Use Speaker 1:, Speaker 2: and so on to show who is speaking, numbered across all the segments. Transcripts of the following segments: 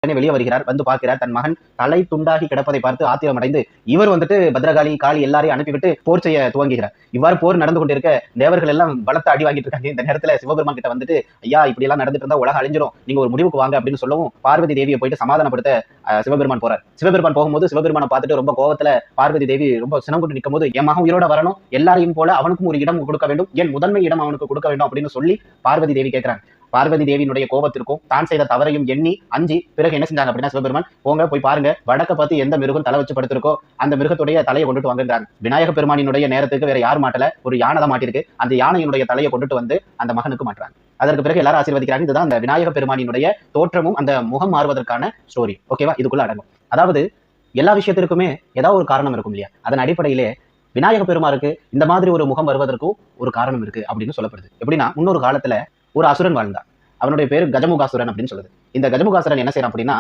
Speaker 1: உடனே வெளியே வருகிறார். வந்து பார்க்கிறார், தன் மகன் தலை துண்டாகி கிடப்பதை பார்த்து ஆத்திரம் அடைந்து இவர் வந்துட்டு பத்ரகாளி காளி எல்லாரையும் அனுப்பிவிட்டு போர் செய்ய துவங்குகிறார். இவ்வாறு போர் நடந்து கொண்டிருக்க தேவர்கள் எல்லாம் பலத்த அடி வாங்கிட்டு இருக்காங்க. இந்த நேரத்துல சிவபெருமான் கிட்ட வந்துட்டு, ஐயா இப்படி எல்லாம் நடந்துட்டு இருந்தா உலகம் அழிஞ்சிரும், நீங்க ஒரு முடிவுக்கு வாங்க அப்படின்னு சொல்லவும் பார்வதி தேவியை போயிட்டு சமாதானப்படுத்த சிவபெருமான் போறார். சிவபெருமான் போகும்போது சிவபெருமானை பார்த்துட்டு ரொம்ப கோவத்துல பார்வதி தேவி ரொம்ப சினம் கொண்டு நிற்கும் போது, என் மகன் உயிரோட வரணும், எல்லாரையும் போல அவனுக்கும் ஒரு இடம் கொடுக்க வேண்டும், என் முதன்மை இடம் அவனுக்கு கொடுக்க வேண்டும் அப்படின்னு சொல்லி பார்வதி தேவி கேட்கிறாங்க. பார்வதி தேவியினுடைய கோபத்திற்கும் தான் செய்த தவறையும் எண்ணி அஞ்சி பிறகு என்ன செஞ்சாங்க அப்படின்னா, சிவபெருமான் போங்க போய் பாருங்க, வடக்க பார்த்து எந்த மிருகம் தலை வச்சு படுத்திருக்கோ அந்த மிருகத்துடைய தலையை கொண்டுட்டு வாங்குறாங்க. விநாயக பெருமானினுடைய நேரத்துக்கு வேற யார் மாட்டல, ஒரு யானை தான் மாட்டிருக்கு. அந்த யானையினுடைய தலையை கொண்டுட்டு வந்து அந்த மகனுக்கு மாட்டுறாங்க. அதற்கு பிறகு எல்லாரும் ஆசீர்வதிக்கிறாங்க. இதுதான் அந்த விநாயக பெருமானினுடைய தோற்றமும் அந்த முகம் மாறுவதற்கான ஸ்டோரி. ஓகேவா? இதுக்குள்ள அடங்கும். அதாவது எல்லா விஷயத்திற்குமே ஏதாவது ஒரு காரணம் இருக்கும் இல்லையா? அதன் அடிப்படையிலே விநாயக பெருமாருக்கு இந்த மாதிரி ஒரு முகம் வருவதற்கும் ஒரு காரணம் இருக்கு அப்படின்னு சொல்லப்படுது. எப்படின்னா, முன்னொரு காலத்துல ஒரு அசுரன் வாழ்ந்தான். அவனுடைய பேரு கஜமுகாசுரன் அப்படின்னு சொல்லுது. இந்த கஜமுகாசுரன் என்ன செய்யறான் அப்படின்னா,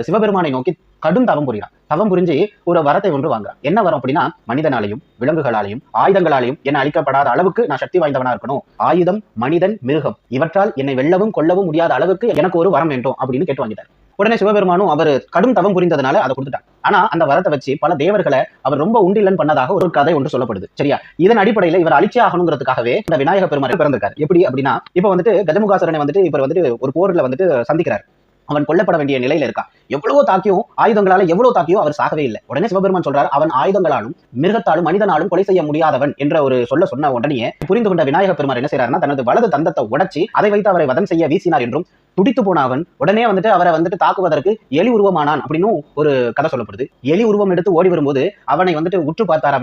Speaker 1: சிவபெருமானை நோக்கி கடும் தவம் புரிகிறான். தவம் புரிஞ்சு ஒரு வரத்தை ஒன்று வாங்குறான். என்ன வரம் அப்படின்னா, மனிதனாலையும் விலங்குகளாலையும் ஆயுதங்களாலையும் என்ன அழிக்கப்படாத அளவுக்கு நான் சக்தி வாய்ந்தவனா இருக்கணும். ஆயுதம், மனிதன், மிருகம் இவற்றால் என்னை வெல்லவும் கொல்லவும் முடியாத அளவுக்கு எனக்கு ஒரு வரம் வேண்டும் அப்படின்னு கேட்டு வாங்கிட்டார். உடனே சிவபெருமானும் அவர் கடும் தவம் புரிந்ததுனால அதை கொடுத்துட்டாங்க. ஆனா அந்த வரத்தை வச்சு பல தேவர்களை அவர் ரொம்ப உண்டில்லன் பண்ணதாக ஒரு கதை ஒன்று சொல்லப்படுது. சரியா? இதன் அடிப்படையில இவர் அழிச்சே ஆகணுங்கிறதுக்காகவே இந்த விநாயக பெருமாள் பிறந்திருக்காரு. எப்படி அப்படின்னா, இப்ப வந்துட்டு கஜமுகாசுரனை வந்துட்டு இவர் வந்துட்டு ஒரு போர்ல வந்துட்டு சந்திக்கிறார். அவன் கொல்லப்பட வேண்டிய நிலையில இருக்கான். எவ்வளவோ தாக்கியும் ஆயுதங்களால எவ்வளவு தாக்கியும் அவர் சாகவே இல்லை. உடனே சிவபெருமான் சொல்றார், அவன் ஆயுதங்களாலும் மிருகத்தாலும் மனிதனாலும் கொலை செய்ய முடியாதவன் என்ற ஒரு சொன்ன உடனே புரிந்து கொண்ட விநாயக பெருமாள் என்ன செய்யறாருன்னா, தனது வலது தந்தத்தை உடைச்சி அதை வைத்து அவரை வதம் செய்ய வீசினார் என்றும், துடித்து போன அவன் உடனே வந்துட்டு அவரை வந்துட்டு தாக்குவதற்கு எலி உருவமானான் அப்படின்னு ஒரு கதை சொல்லப்படுது. எலி உருவம் எடுத்து ஓடி வரும்போது அவனை வந்துட்டு உற்று பார்த்தாரா